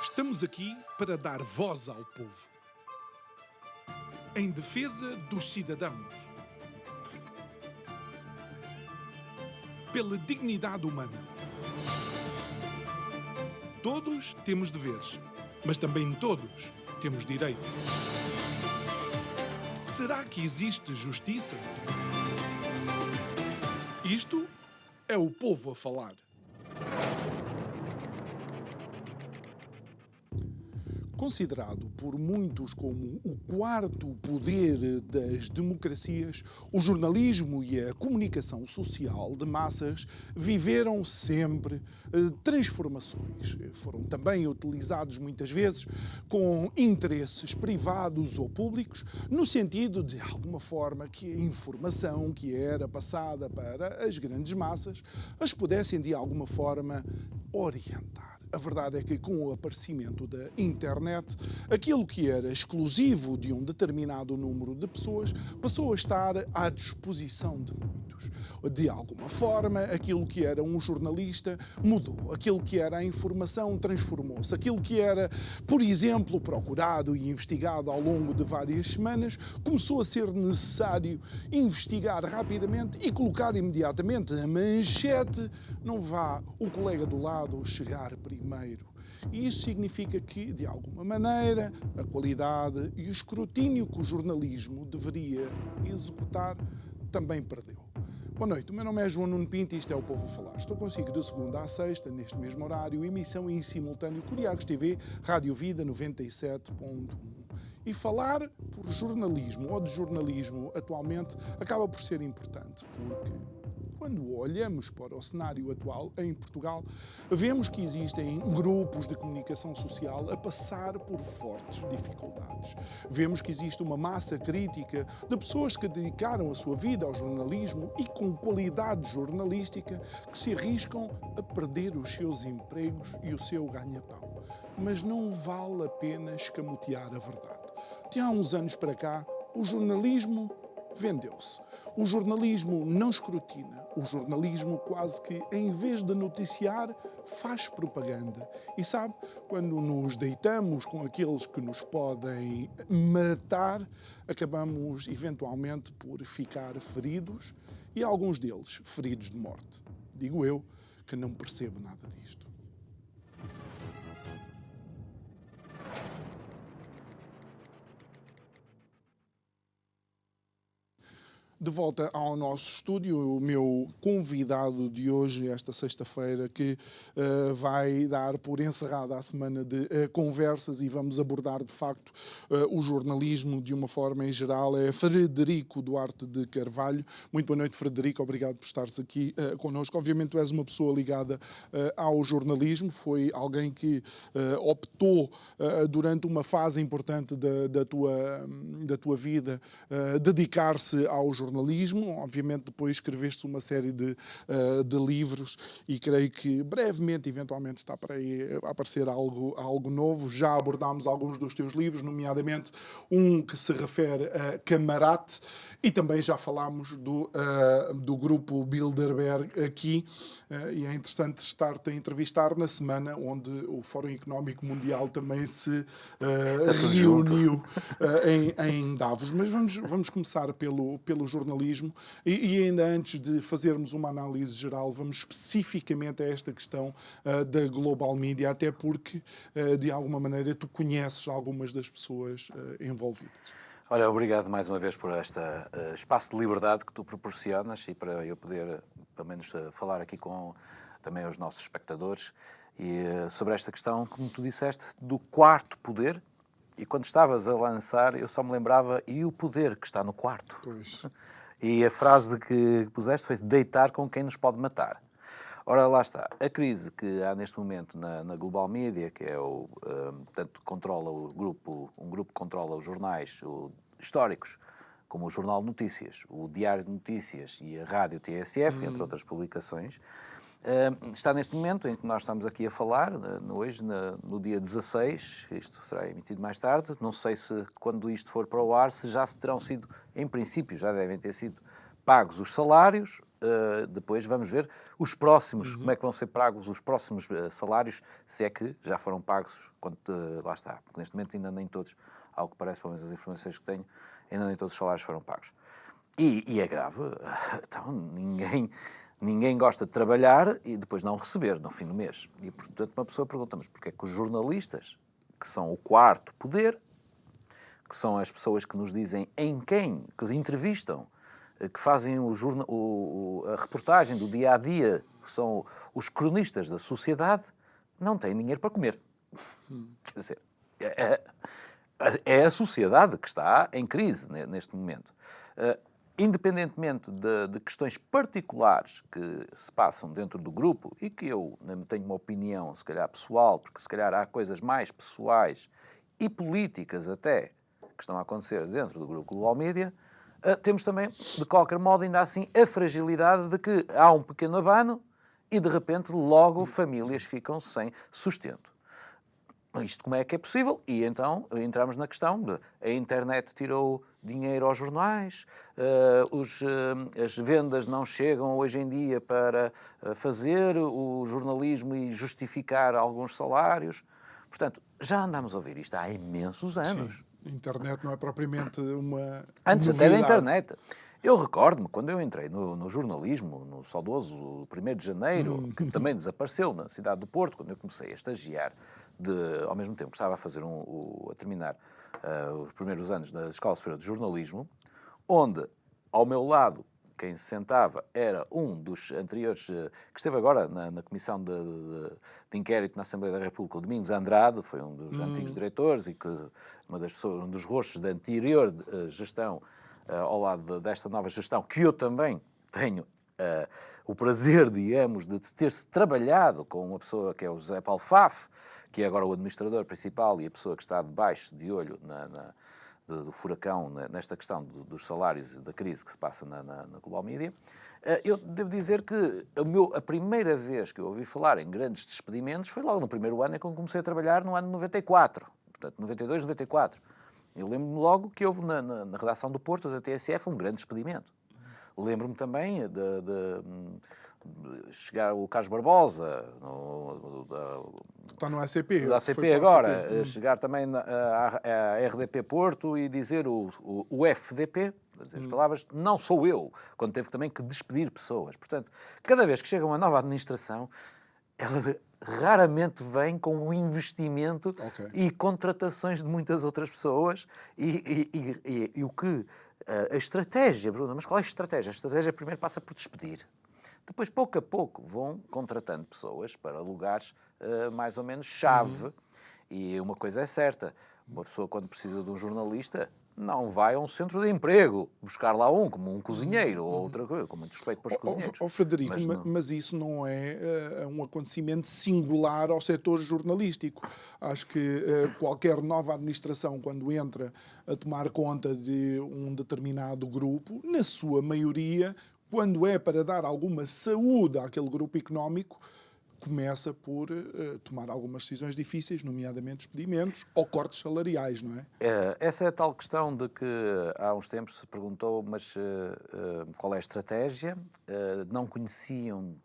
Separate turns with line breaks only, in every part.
Estamos aqui para dar voz ao povo, em defesa dos cidadãos, pela dignidade humana. Todos temos deveres, mas também todos temos direitos. Será que existe justiça? Isto é o povo a falar. Considerado por muitos como o quarto poder das democracias, o jornalismo e a comunicação social de massas viveram sempre transformações. Foram também utilizados muitas vezes com interesses privados ou públicos, no sentido de alguma forma que a informação que era passada para as grandes massas as pudessem de alguma forma orientar. A verdade é que, com o aparecimento da internet, aquilo que era exclusivo de um determinado número de pessoas passou a estar à disposição de muitos. De alguma forma, aquilo que era um jornalista mudou. Aquilo que era a informação transformou-se. Aquilo que era, por exemplo, procurado e investigado ao longo de várias semanas, começou a ser necessário investigar rapidamente e colocar imediatamente a manchete. Não vá o colega do lado chegar primeiro. E isso significa que, de alguma maneira, a qualidade e o escrutínio que o jornalismo deveria executar também perdeu. Boa noite, o meu nome é João Nuno Pinto e isto é o Povo a Falar. Estou consigo de segunda à sexta, neste mesmo horário, emissão em simultâneo Curiagos TV, Rádio Vida 97.1. E falar por jornalismo ou de jornalismo atualmente acaba por ser importante, porque quando olhamos para o cenário atual em Portugal, vemos que existem grupos de comunicação social a passar por fortes dificuldades. Vemos que existe uma massa crítica de pessoas que dedicaram a sua vida ao jornalismo e com qualidade jornalística que se arriscam a perder os seus empregos e o seu ganha-pão. Mas não vale a pena escamotear a verdade. De há uns anos para cá, o jornalismo vendeu-se. O jornalismo não escrutina. O jornalismo quase que, em vez de noticiar, faz propaganda. E sabe, quando nos deitamos com aqueles que nos podem matar, acabamos eventualmente por ficar feridos e alguns deles feridos de morte. Digo eu que não percebo nada disto. De volta ao nosso estúdio, o meu convidado de hoje, esta sexta-feira, que vai dar por encerrada a semana de conversas e vamos abordar, de facto, o jornalismo de uma forma em geral, é Frederico Duarte de Carvalho. Muito boa noite, Frederico. Obrigado por estares aqui connosco. Obviamente, tu és uma pessoa ligada ao jornalismo. Foi alguém que optou, durante uma fase importante da tua vida, dedicar-se ao jornalismo. Obviamente depois escreveste uma série de livros e creio que brevemente, eventualmente, está para aí a aparecer algo novo. Já abordámos alguns dos teus livros, nomeadamente um que se refere a Camarate, e também já falámos do grupo Bilderberg aqui, e é interessante estar-te a entrevistar na semana onde o Fórum Económico Mundial também se reuniu em Davos. Mas vamos começar pelo jornalismo e ainda antes de fazermos uma análise geral, vamos especificamente a esta questão da global media, até porque, de alguma maneira, tu conheces algumas das pessoas envolvidas.
Olha, obrigado mais uma vez por este espaço de liberdade que tu proporcionas e para eu poder, pelo menos, falar aqui com também os nossos espectadores e sobre esta questão, como tu disseste, do quarto poder. E quando estavas a lançar, eu só me lembrava, e o poder que está no quarto?
Pois.
E a frase que puseste foi deitar com quem nos pode matar. Ora, lá está. A crise que há neste momento na Global Media, que é portanto, controla um grupo que controla os jornais históricos, como o Jornal de Notícias, o Diário de Notícias e a Rádio TSF, entre outras publicações, está neste momento em que nós estamos aqui a falar, hoje, no dia 16, isto será emitido mais tarde, não sei se quando isto for para o ar, se já se terão sido, em princípio, já devem ter sido pagos os salários depois vamos ver os próximos, como é que vão ser pagos os próximos salários, se é que já foram pagos, lá está, porque neste momento ainda nem todos, ao que parece, pelo menos as informações que tenho, ainda nem todos os salários foram pagos. E é grave, então ninguém gosta de trabalhar e depois não receber no fim do mês. E, portanto, uma pessoa pergunta, mas porquê é que os jornalistas, que são o quarto poder, que são as pessoas que nos dizem em quem, que entrevistam, que fazem a reportagem do dia-a-dia, que são os cronistas da sociedade, não têm dinheiro para comer. Quer dizer, é a sociedade que está em crise neste momento. Independentemente de questões particulares que se passam dentro do grupo e que eu tenho uma opinião, se calhar pessoal, porque se calhar há coisas mais pessoais e políticas até que estão a acontecer dentro do grupo Global Media, temos também, de qualquer modo, ainda assim, a fragilidade de que há um pequeno abano e, de repente, logo famílias ficam sem sustento. Isto como é que é possível? E então entramos na questão de a internet tirou dinheiro aos jornais, as vendas não chegam hoje em dia para fazer o jornalismo e justificar alguns salários. Portanto, já andamos a ouvir isto há imensos anos.
Sim. A internet não é propriamente uma
Antes
novidade.
até da internet. Eu recordo-me, quando eu entrei no jornalismo, no saudoso 1º de janeiro, que também desapareceu na cidade do Porto, quando eu comecei a estagiar, ao mesmo tempo que estava a fazer a terminar os primeiros anos da Escola Superior de Jornalismo, onde, ao meu lado, quem se sentava era um dos anteriores, que esteve agora na Comissão de Inquérito na Assembleia da República, o Domingos Andrade, foi um dos antigos diretores e que um dos rostos da anterior gestão, ao lado desta nova gestão, que eu também tenho o prazer, digamos, de ter-se trabalhado com uma pessoa que é o José Paulo Faf, que é agora o administrador principal e a pessoa que está debaixo de olho do furacão nesta questão dos salários e da crise que se passa na Global Media. Eu devo dizer que a primeira vez que eu ouvi falar em grandes despedimentos foi logo no primeiro ano em que eu comecei a trabalhar, no ano de 94, portanto 92, 94. Eu lembro-me logo que houve na redação do Porto, da TSF, um grande despedimento. Lembro-me também de chegar o Carlos Barbosa,
está no ACP.
Da ACP agora, chegar também à RDP Porto e dizer o FDP, dizer as palavras, não sou eu, quando teve também que despedir pessoas. Portanto, cada vez que chega uma nova administração, ela raramente vem com um investimento e contratações de muitas outras pessoas e o que... A estratégia, Bruno, mas qual é a estratégia? A estratégia primeiro passa por despedir. Depois, pouco a pouco, vão contratando pessoas para lugares mais ou menos chave. E uma coisa é certa, uma pessoa quando precisa de um jornalista não vai a um centro de emprego buscar lá como um cozinheiro ou outra coisa, com muito respeito para os cozinheiros.
Frederico, mas isso não é um acontecimento singular ao setor jornalístico. Acho que qualquer nova administração, quando entra a tomar conta de um determinado grupo, na sua maioria, quando é para dar alguma saúde àquele grupo económico, começa por tomar algumas decisões difíceis, nomeadamente despedimentos ou cortes salariais, não é?
Essa é a tal questão de que há uns tempos se perguntou, mas qual é a estratégia? Não conheciam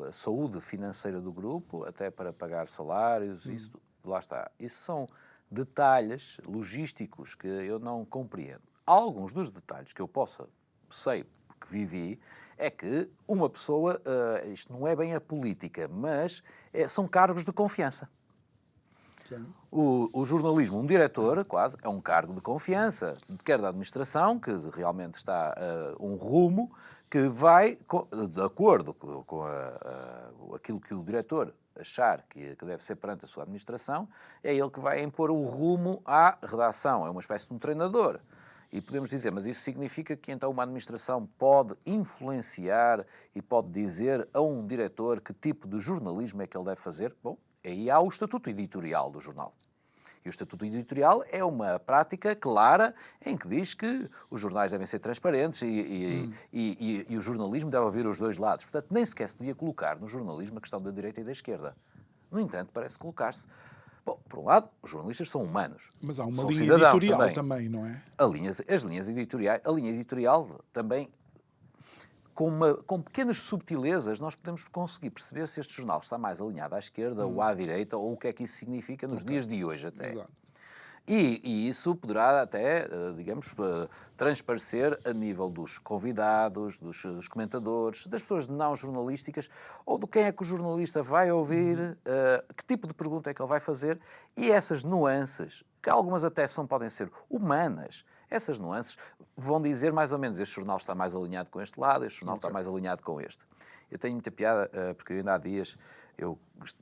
a saúde financeira do grupo, até para pagar salários, isso, lá está. Isso são detalhes logísticos que eu não compreendo. Alguns dos detalhes que eu sei, porque vivi, é que uma pessoa, isto não é bem a política, mas são cargos de confiança. O jornalismo, um diretor, quase, é um cargo de confiança, quer da administração, que realmente está um rumo, que vai, de acordo com aquilo que o diretor achar que deve ser perante a sua administração, é ele que vai impor o rumo à redação, é uma espécie de um treinador. E podemos dizer, mas isso significa que então uma administração pode influenciar e pode dizer a um diretor que tipo de jornalismo é que ele deve fazer? Bom, aí há o estatuto editorial do jornal. E o estatuto editorial é uma prática clara em que diz que os jornais devem ser transparentes e o jornalismo deve ouvir os dois lados. Portanto, nem sequer se devia colocar no jornalismo a questão da direita e da esquerda. No entanto, parece colocar-se. Bom, por um lado, os jornalistas são humanos.
Mas há uma linha editorial também, não é?
As linhas editoriais, a linha editorial também com pequenas subtilezas, nós podemos conseguir perceber se este jornal está mais alinhado à esquerda ou à direita, ou o que é que isso significa nos dias de hoje até.
Exato.
E isso poderá até, digamos, transparecer a nível dos convidados, dos comentadores, das pessoas não jornalísticas, ou de quem é que o jornalista vai ouvir, que tipo de pergunta é que ele vai fazer, e essas nuances, que algumas até podem ser humanas, essas nuances vão dizer mais ou menos: este jornal está mais alinhado com este lado, este jornal está mais alinhado com este. Eu tenho muita piada, porque ainda há dias eu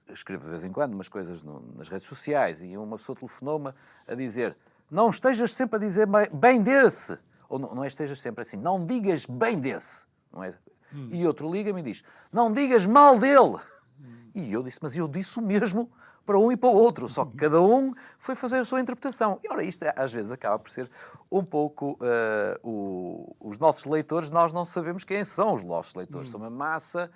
escrevo de vez em quando umas coisas nas redes sociais e uma pessoa telefonou-me a dizer: não estejas sempre a dizer bem desse. Ou não é estejas sempre assim, não digas bem desse. Não é? E outro liga-me e diz: não digas mal dele. E eu disse: mas eu disse o mesmo para um e para o outro, só que cada um foi fazer a sua interpretação. E ora, isto às vezes acaba por ser um pouco os nossos leitores, nós não sabemos quem são os nossos leitores. São uma massa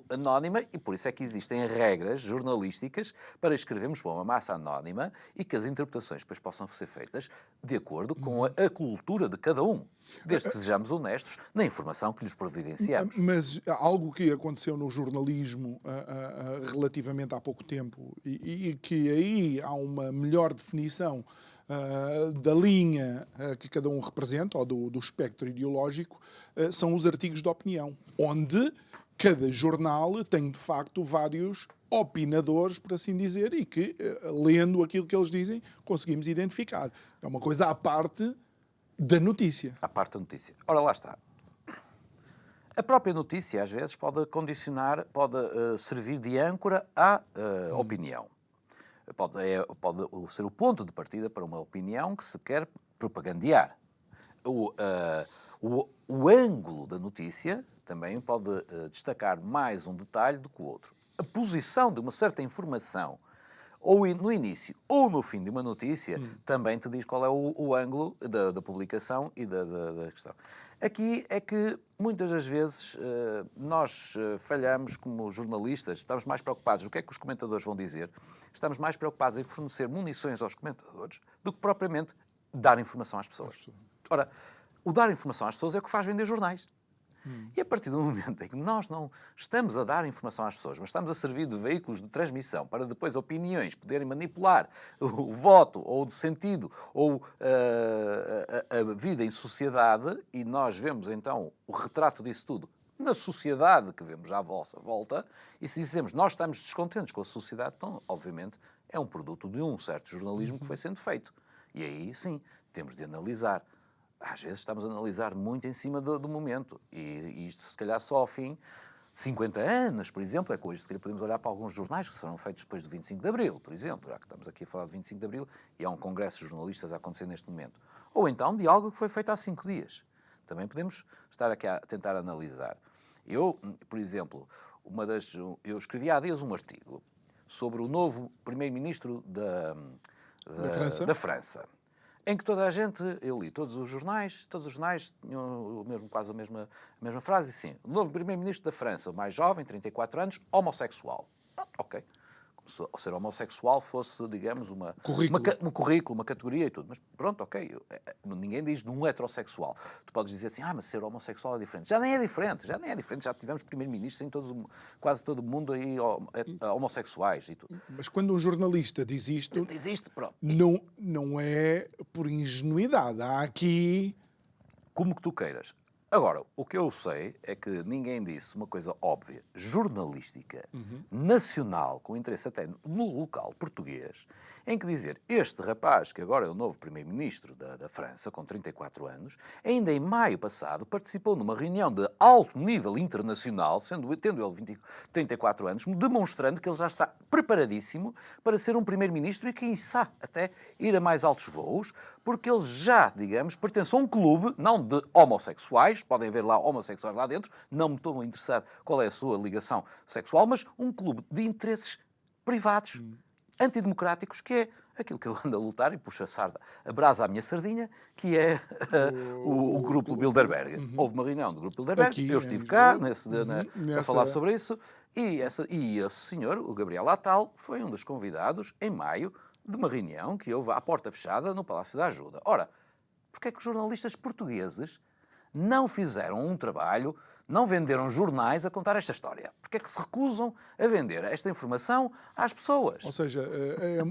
anónima e por isso é que existem regras jornalísticas para escrevermos para uma massa anónima e que as interpretações depois possam ser feitas de acordo com a cultura de cada um, desde que sejamos honestos na informação que lhes providenciamos.
Mas algo que aconteceu no jornalismo relativamente há pouco tempo e que aí há uma melhor definição da linha que cada um representa, ou do espectro ideológico, são os artigos de opinião, onde cada jornal tem, de facto, vários opinadores, por assim dizer, e que, lendo aquilo que eles dizem, conseguimos identificar. É uma coisa à parte da notícia.
À parte da notícia. Ora, lá está. A própria notícia, às vezes, pode condicionar, pode servir de âncora à opinião. Pode ser o ponto de partida para uma opinião que se quer propagandear. O ângulo da notícia também pode destacar mais um detalhe do que o outro. A posição de uma certa informação, ou no início ou no fim de uma notícia, também te diz qual é o ângulo da publicação e da questão. Aqui é que, muitas das vezes, nós falhamos como jornalistas, estamos mais preocupados no que é que os comentadores vão dizer, estamos mais preocupados em fornecer munições aos comentadores do que propriamente dar informação às pessoas. Ora, o dar informação às pessoas é o que faz vender jornais. E a partir do momento em que nós não estamos a dar informação às pessoas, mas estamos a servir de veículos de transmissão para depois opiniões poderem manipular o voto, ou de sentido, ou a vida em sociedade, e nós vemos então o retrato disso tudo na sociedade que vemos à vossa volta, e se dizemos nós estamos descontentes com a sociedade, então, obviamente, é um produto de um certo jornalismo que foi sendo feito. E aí, sim, temos de analisar. Às vezes estamos a analisar muito em cima do momento. E isto, se calhar, só ao fim de 50 anos, por exemplo, é que hoje, se calhar, podemos olhar para alguns jornais que serão feitos depois do 25 de Abril, por exemplo, já que estamos aqui a falar de 25 de Abril, e há um congresso de jornalistas a acontecer neste momento. Ou então de algo que foi feito há 5 dias. Também podemos estar aqui a tentar analisar. Eu, por exemplo, eu escrevi há dias um artigo sobre o novo primeiro-ministro da França. Em que toda a gente, eu li todos os jornais tinham quase a mesma frase, sim. O novo primeiro-ministro da França, o mais jovem, 34 anos, homossexual. Ok. Como se ser homossexual fosse, digamos, um currículo, uma categoria e tudo. Mas pronto, ok. Ninguém diz de um heterossexual. Tu podes dizer assim, mas ser homossexual é diferente. Já nem é diferente. Já tivemos primeiro-ministros em quase todo o mundo aí homossexuais e tudo.
Mas quando um jornalista diz isto,
pronto.
Não é por ingenuidade. Há aqui...
Como que tu queiras. Agora, o que eu sei é que ninguém disse uma coisa óbvia, jornalística, nacional, com interesse até no local português, em que dizer, este rapaz, que agora é o novo primeiro-ministro da França, com 34 anos, ainda em maio passado participou numa reunião de alto nível internacional, tendo ele 34 anos, demonstrando que ele já está preparadíssimo para ser um primeiro-ministro e, quem sabe, até ir a mais altos voos, porque ele já, digamos, pertence a um clube, não de homossexuais, podem haver lá homossexuais lá dentro, não me estou a interessar qual é a sua ligação sexual, mas um clube de interesses privados, antidemocráticos, que é aquilo que eu ando a lutar e puxo a brasa à minha sardinha, que é o Grupo Bilderberg. Houve uma reunião do Grupo Bilderberg,
Aqui,
eu estive cá a falar sobre isso, e esse senhor, o Gabriel Attal, foi um dos convidados, em maio, de uma reunião que houve à porta fechada no Palácio da Ajuda. Ora, porque é que os jornalistas portugueses não fizeram um trabalho não venderam jornais a contar esta história? Porque é que se recusam a vender esta informação às pessoas?
Ou seja,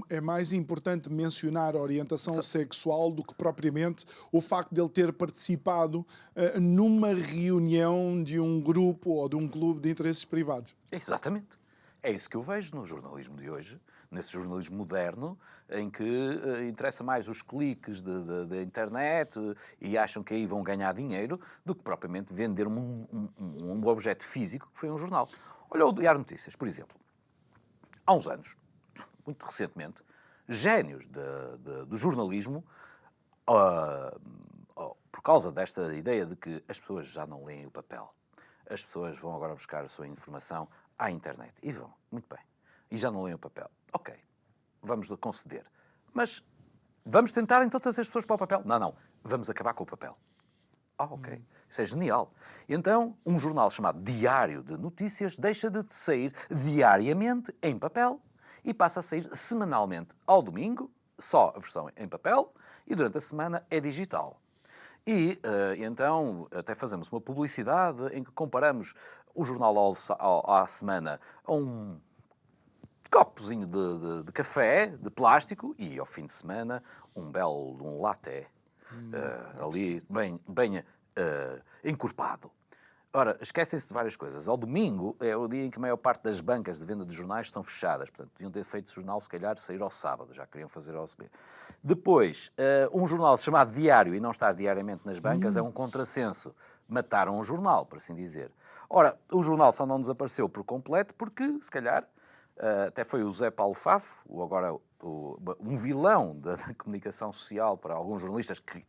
é mais importante mencionar a orientação sexual do que propriamente o facto de ele ter participado numa reunião de um grupo ou de um clube de interesses privados.
Exatamente. É isso que eu vejo no jornalismo de hoje, nesse jornalismo moderno, em que interessa mais os cliques da internet e acham que aí vão ganhar dinheiro do que propriamente vender um objeto físico que foi um jornal. Olha o Diário de Notícias, por exemplo. Há uns anos, muito recentemente, génios do jornalismo, por causa desta ideia de que as pessoas já não leem o papel, as pessoas vão agora buscar a sua informação à internet. E vão, muito bem. E já não leem o papel. Ok, vamos conceder. Mas vamos tentar então trazer as pessoas para o papel? Não, não. Vamos acabar com o papel. Ok. Isso é genial. Então, um jornal chamado Diário de Notícias deixa de sair diariamente em papel e passa a sair semanalmente ao domingo, só a versão em papel, e durante a semana é digital. E então até fazemos uma publicidade em que comparamos o jornal à semana a um copozinho de café, de plástico, e ao fim de semana um latte ali bem encorpado. Ora, esquecem-se de várias coisas. Ao domingo é o dia em que a maior parte das bancas de venda de jornais estão fechadas. Portanto, deviam ter feito o jornal, se calhar, sair ao sábado. Já queriam fazer ao domingo. Depois, um jornal chamado Diário e não estar diariamente nas bancas é um contrassenso. Mataram o jornal, por assim dizer. Ora, o jornal só não desapareceu por completo porque, se calhar, até foi o Zé Paulo Fafo, um vilão da comunicação social para alguns jornalistas que,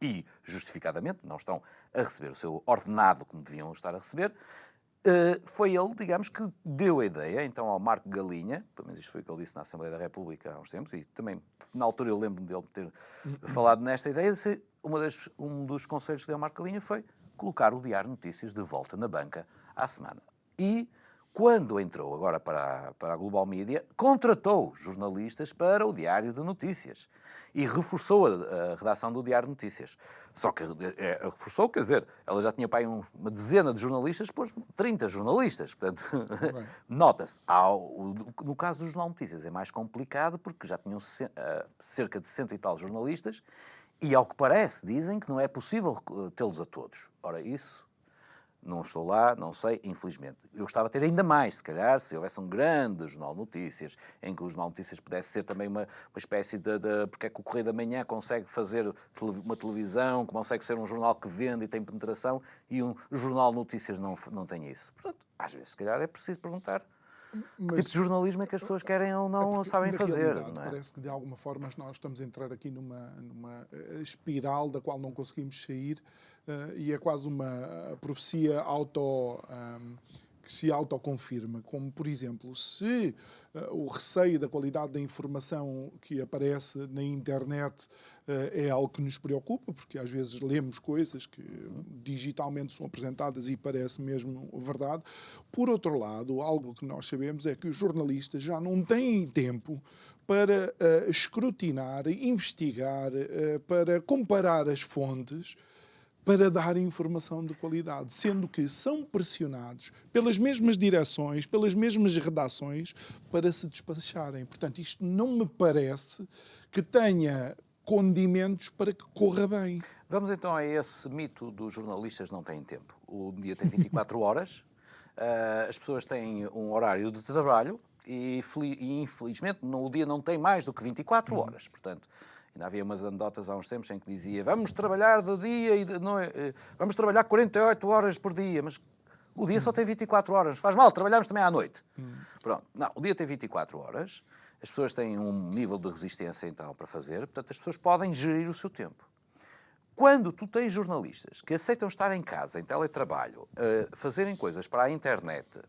e justificadamente, não estão a receber o seu ordenado como deviam estar a receber, foi ele, digamos, que deu a ideia, então, ao Marco Galinha, pelo menos isto foi o que ele disse na Assembleia da República há uns tempos, e também, na altura, eu lembro-me dele ter falado nesta ideia, um dos conselhos que deu ao Marco Galinha foi colocar o Diário de Notícias de volta na banca à semana. E, quando entrou agora para a Global Media, contratou jornalistas para o Diário de Notícias e reforçou a redação do Diário de Notícias. Só que reforçou, quer dizer, ela já tinha para aí uma dezena de jornalistas, depois 30 jornalistas. Portanto, nota-se. No caso do Jornal de Notícias é mais complicado porque já tinham cerca de 100 e tal jornalistas e, ao que parece, dizem que não é possível tê-los a todos. Ora, isso... Não estou lá, não sei, infelizmente. Eu gostava de ter ainda mais, se calhar, se houvesse um grande Jornal de Notícias, em que o Jornal de Notícias pudesse ser também uma espécie de... Porque é que o Correio da Manhã consegue fazer uma televisão, consegue ser um jornal que vende e tem penetração, e um Jornal de Notícias não tem isso. Portanto, às vezes, se calhar, é preciso perguntar que tipo de jornalismo é que as pessoas querem ou não sabem fazer. Não é?
Parece que, de alguma forma, nós estamos a entrar aqui numa espiral da qual não conseguimos sair e é quase uma profecia que se autoconfirma, como, por exemplo, se o receio da qualidade da informação que aparece na internet é algo que nos preocupa, porque às vezes lemos coisas que digitalmente são apresentadas e parece mesmo verdade. Por outro lado, algo que nós sabemos é que os jornalistas já não têm tempo para escrutinar, investigar, para comparar as fontes, para dar informação de qualidade, sendo que são pressionados pelas mesmas direções, pelas mesmas redações, para se despacharem. Portanto, isto não me parece que tenha condimentos para que corra bem.
Vamos então a esse mito dos jornalistas não têm tempo. O dia tem 24 horas, as pessoas têm um horário de trabalho e infelizmente o dia não tem mais do que 24 horas. Portanto, ainda havia umas anedotas há uns tempos em que dizia vamos trabalhar de dia e de noite, vamos trabalhar 48 horas por dia, mas o dia só tem 24 horas. Faz mal, trabalhamos também à noite. Pronto. Não, o dia tem 24 horas, as pessoas têm um nível de resistência então para fazer, portanto as pessoas podem gerir o seu tempo. Quando tu tens jornalistas que aceitam estar em casa, em teletrabalho, fazerem coisas para a internet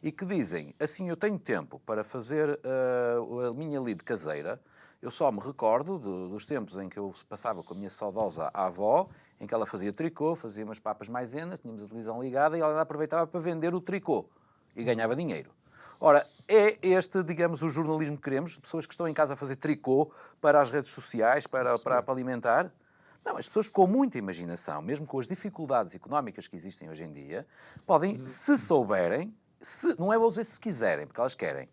e que dizem assim eu tenho tempo para fazer a minha lead caseira. Eu só me recordo dos tempos em que eu passava com a minha saudosa avó, em que ela fazia tricô, fazia umas papas maizenas, tínhamos a televisão ligada e ela aproveitava para vender o tricô e ganhava dinheiro. Ora, é este, digamos, o jornalismo que queremos? Pessoas que estão em casa a fazer tricô para as redes sociais, para alimentar? Não, as pessoas com muita imaginação, mesmo com as dificuldades económicas que existem hoje em dia, podem, se souberem, não é vou dizer se quiserem, porque elas querem.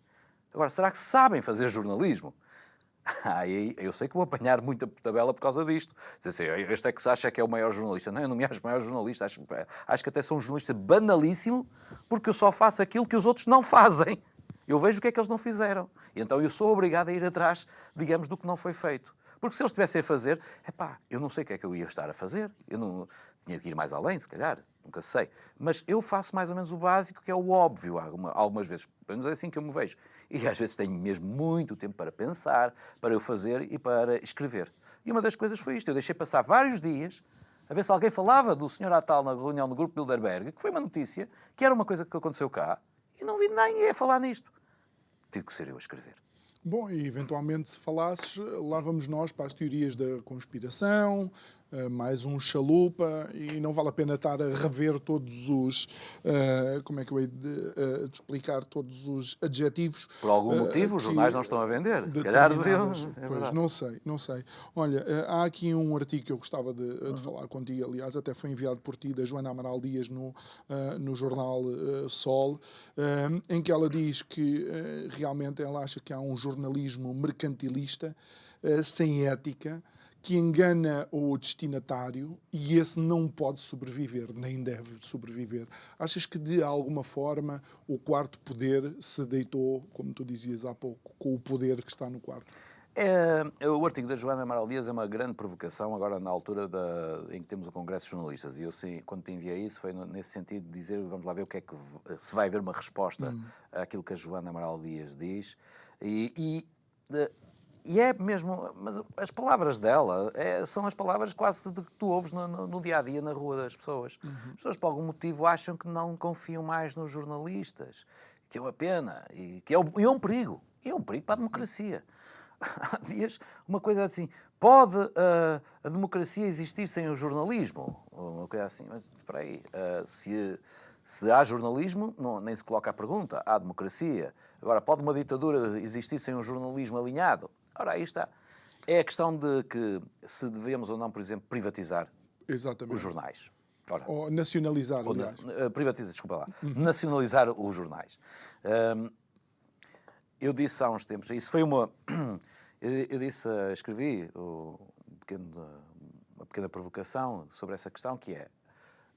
Agora, será que sabem fazer jornalismo? Eu sei que vou apanhar muita tabela por causa disto. Dizer assim, este é que se acha que é o maior jornalista. Não, eu não me acho o maior jornalista. Acho que até sou um jornalista banalíssimo, porque eu só faço aquilo que os outros não fazem. Eu vejo o que é que eles não fizeram. E então eu sou obrigado a ir atrás, digamos, do que não foi feito. Porque se eles estivessem a fazer, eu não sei o que é que eu ia estar a fazer. Eu não tinha que ir mais além, se calhar. Nunca sei. Mas eu faço mais ou menos o básico, que é o óbvio, algumas vezes. Pelo menos é assim que eu me vejo. E às vezes tenho mesmo muito tempo para pensar, para eu fazer e para escrever. E uma das coisas foi isto. Eu deixei passar vários dias a ver se alguém falava do Sr. Atal na reunião do Grupo Bilderberg, que foi uma notícia, que era uma coisa que aconteceu cá, e não vi ninguém a falar nisto. Tive que ser eu a escrever.
Bom, e eventualmente se falasses, lá vamos nós para as teorias da conspiração, mais um chalupa, e não vale a pena estar a rever todos os, como é que eu hei de explicar, todos os adjetivos.
Por algum motivo, os jornais não estão a vender. Se calhar deviam.
Pois, não sei. Olha, há aqui um artigo que eu gostava de falar contigo, aliás, até foi enviado por ti, da Joana Amaral Dias, no jornal Sol, em que ela diz que realmente ela acha que há um jornalismo mercantilista, sem ética, que engana o destinatário e esse não pode sobreviver, nem deve sobreviver. Achas que, de alguma forma, o quarto poder se deitou, como tu dizias há pouco, com o poder que está no quarto?
O artigo da Joana Amaral Dias é uma grande provocação agora na altura em que temos o Congresso de Jornalistas. E eu, sim, quando te enviei isso, foi nesse sentido de dizer, vamos lá ver o que é que se vai haver uma resposta àquilo que a Joana Amaral Dias diz. E é mesmo, mas as palavras dela são as palavras quase de que tu ouves no dia a dia, na rua das pessoas. As pessoas, por algum motivo, acham que não confiam mais nos jornalistas, que é uma pena e que é um perigo. E é um perigo para a democracia. Há dias, uma coisa assim, pode a democracia existir sem o jornalismo? Uma coisa assim, mas espera aí, se há jornalismo, nem se coloca a pergunta, há democracia. Agora, pode uma ditadura existir sem um jornalismo alinhado? Ora, aí está. É a questão de que se devemos ou não, por exemplo, privatizar os jornais. Ora,
ou nacionalizar, aliás.
Desculpa lá. Nacionalizar os jornais. Eu disse há uns tempos, isso foi uma... escrevi uma pequena provocação sobre essa questão, que é,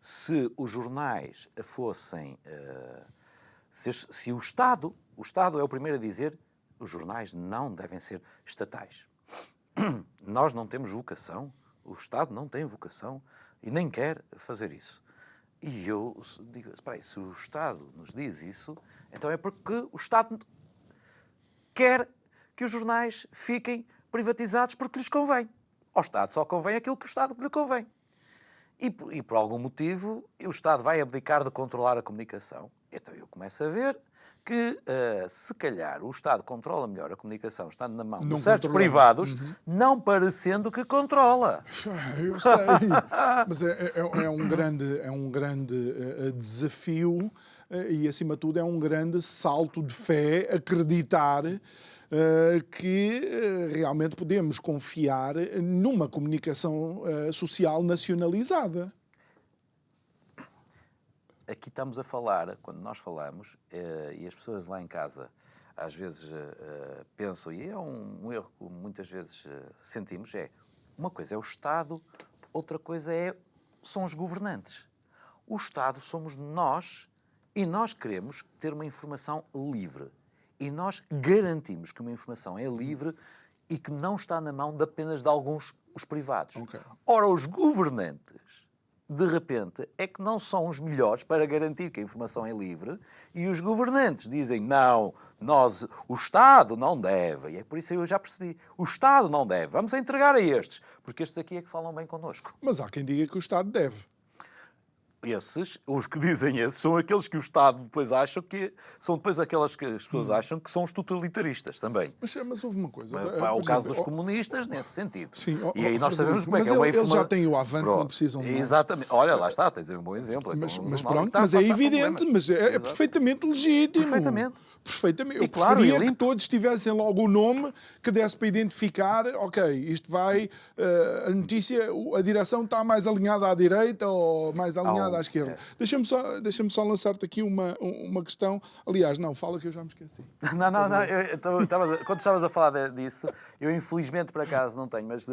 se os jornais fossem... Se o Estado é o primeiro a dizer, os jornais não devem ser estatais. Nós não temos vocação, o Estado não tem vocação e nem quer fazer isso. E eu digo, espera aí, se o Estado nos diz isso, então é porque o Estado quer que os jornais fiquem privatizados porque lhes convém. Ao Estado só convém aquilo que o Estado lhe convém. E por algum motivo o Estado vai abdicar de controlar a comunicação. Então eu começo a ver que, se calhar, o Estado controla melhor a comunicação, estando na mão de certos privados, não parecendo que controla.
Eu sei, mas é um grande desafio e, acima de tudo, é um grande salto de fé acreditar que realmente podemos confiar numa comunicação social nacionalizada.
Aqui estamos a falar, quando nós falamos, e as pessoas lá em casa às vezes pensam, e é um erro que muitas vezes sentimos, uma coisa é o Estado, outra coisa são os governantes. O Estado somos nós e nós queremos ter uma informação livre. E nós garantimos que uma informação é livre e que não está na mão apenas de alguns, os privados.
Okay. Ora,
os governantes, de repente, é que não são os melhores para garantir que a informação é livre e os governantes dizem, não, o Estado não deve. E é por isso que eu já percebi. O Estado não deve. Vamos entregar a estes, porque estes aqui é que falam bem connosco.
Mas há quem diga que o Estado deve.
os que dizem esses, são aqueles que o Estado depois acham que são depois aquelas que as pessoas acham que são os totalitaristas também.
Mas houve uma coisa.
O caso dos comunistas, nesse sentido.
Sim,
e aí nós sabemos como é que
mas
é uma
eles já têm o Avante, não precisam de mais.
Exatamente. Olha, lá está, tens um bom exemplo.
Mas pronto, mas é evidente, mas é perfeitamente legítimo. Perfeitamente. Eu preferia que todos tivessem logo o nome que desse para identificar, ok, isto vai, a notícia, a direção está mais alinhada à direita ou mais alinhada à esquerda. Deixa-me só lançar-te aqui uma questão. Aliás, não, fala que eu já me esqueci.
Não. Quando estavas a falar disso, eu infelizmente por acaso não tenho, mas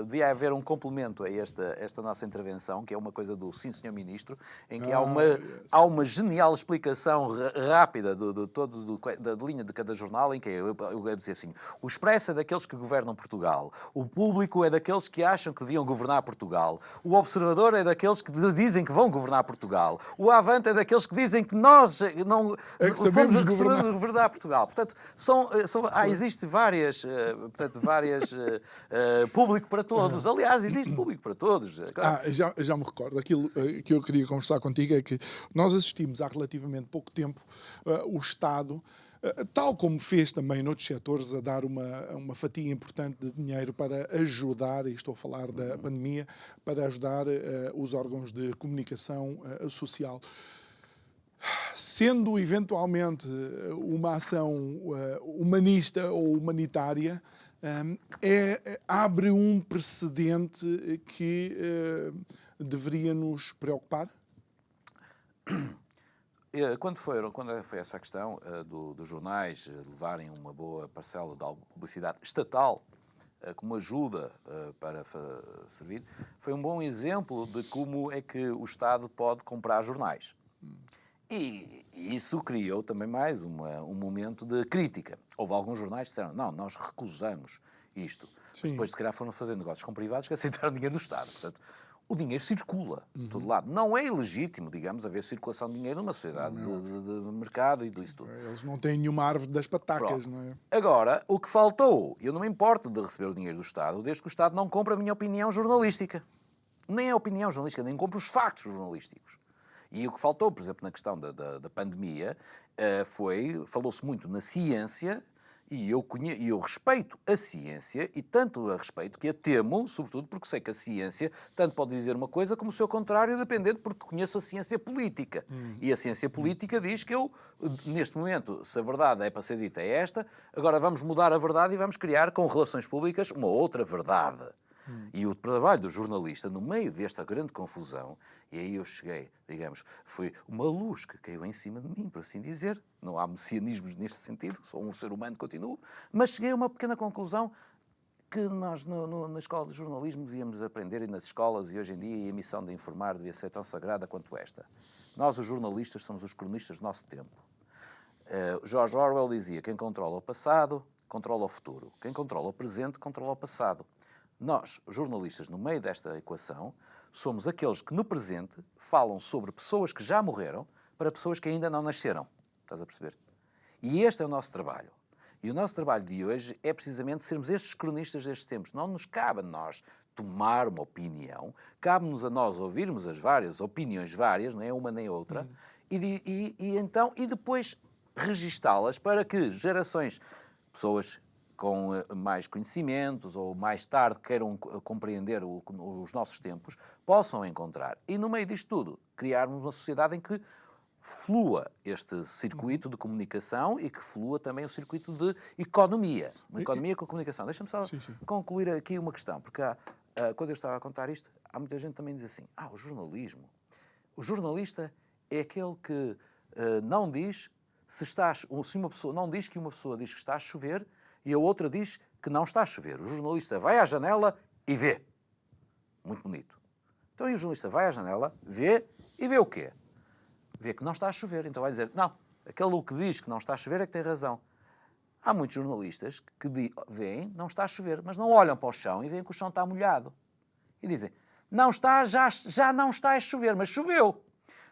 devia haver um complemento a esta nossa intervenção, que é uma coisa do Sim, Senhor Ministro, em que há uma genial explicação rápida da linha de cada jornal, em que eu vou dizer assim: o Expresso é daqueles que governam Portugal, o Público é daqueles que acham que deviam governar Portugal, o Observador é daqueles que dizem que vão governar Portugal, o Avante é daqueles que dizem que nós não
sabemos
governar Portugal. Portanto, existe várias público para todos. Aliás, existe público para todos.
Já me recordo. Aquilo que eu queria conversar contigo é que nós assistimos há relativamente pouco tempo o Estado, tal como fez também noutros setores, a dar uma fatia importante de dinheiro para ajudar, e estou a falar da pandemia, para ajudar os órgãos de comunicação social. Sendo eventualmente uma ação humanista ou humanitária, abre um precedente que deveria nos preocupar?
Quando foi essa questão dos jornais levarem uma boa parcela da publicidade estatal como ajuda para servir, foi um bom exemplo de como é que o Estado pode comprar jornais. E isso criou também mais um momento de crítica. Houve alguns jornais que disseram, não, nós recusamos isto. Depois, se calhar, foram fazer negócios com privados que aceitaram dinheiro do Estado. Portanto, o dinheiro circula de todo lado. Não é ilegítimo, digamos, haver circulação de dinheiro numa sociedade de mercado e disso tudo.
Eles não têm nenhuma árvore das patacas, não é?
Agora, o que faltou, eu não me importo de receber o dinheiro do Estado, desde que o Estado não compre a minha opinião jornalística. Nem a opinião jornalística, nem compre os factos jornalísticos. E o que faltou, por exemplo, na questão da pandemia, falou-se muito na ciência, e eu respeito a ciência, e tanto a respeito que a temo, sobretudo porque sei que a ciência tanto pode dizer uma coisa como o seu contrário, dependendo, porque conheço a ciência política. E a ciência política diz que neste momento, se a verdade é para ser dita é esta, agora vamos mudar a verdade e vamos criar, com relações públicas, uma outra verdade. E o trabalho do jornalista, no meio desta grande confusão, e aí eu cheguei, digamos, foi uma luz que caiu em cima de mim, por assim dizer. Não há messianismos neste sentido, sou um ser humano, continuo, mas cheguei a uma pequena conclusão que nós, na escola de jornalismo, devíamos aprender, e nas escolas, e hoje em dia, a missão de informar devia ser tão sagrada quanto esta. Nós, os jornalistas, somos os cronistas do nosso tempo. George Orwell dizia, quem controla o passado, controla o futuro. Quem controla o presente, controla o passado. Nós, jornalistas, no meio desta equação, somos aqueles que no presente falam sobre pessoas que já morreram para pessoas que ainda não nasceram. Estás a perceber? E este é o nosso trabalho. E o nosso trabalho de hoje é precisamente sermos estes cronistas destes tempos. Não nos cabe a nós tomar uma opinião, cabe-nos a nós ouvirmos as várias opiniões várias, não é uma nem outra, e depois registá-las para que gerações, pessoas com mais conhecimentos ou mais tarde queiram compreender os nossos tempos, possam encontrar. E no meio disto tudo, criarmos uma sociedade em que flua este circuito de comunicação e que flua também o circuito de economia. Uma economia com comunicação. Deixa-me só concluir aqui uma questão, porque quando eu estava a contar isto, há muita gente também que diz assim, o jornalismo. O jornalista é aquele que não diz se uma pessoa não diz que uma pessoa diz que está a chover e a outra diz que não está a chover. O jornalista vai à janela e vê. Muito bonito. Então, e o jornalista vai à janela, vê e vê o quê? Vê que não está a chover. Então vai dizer, não, aquele que diz que não está a chover é que tem razão. Há muitos jornalistas que veem, não está a chover, mas não olham para o chão e veem que o chão está molhado. E dizem, não está, já não está a chover, mas choveu.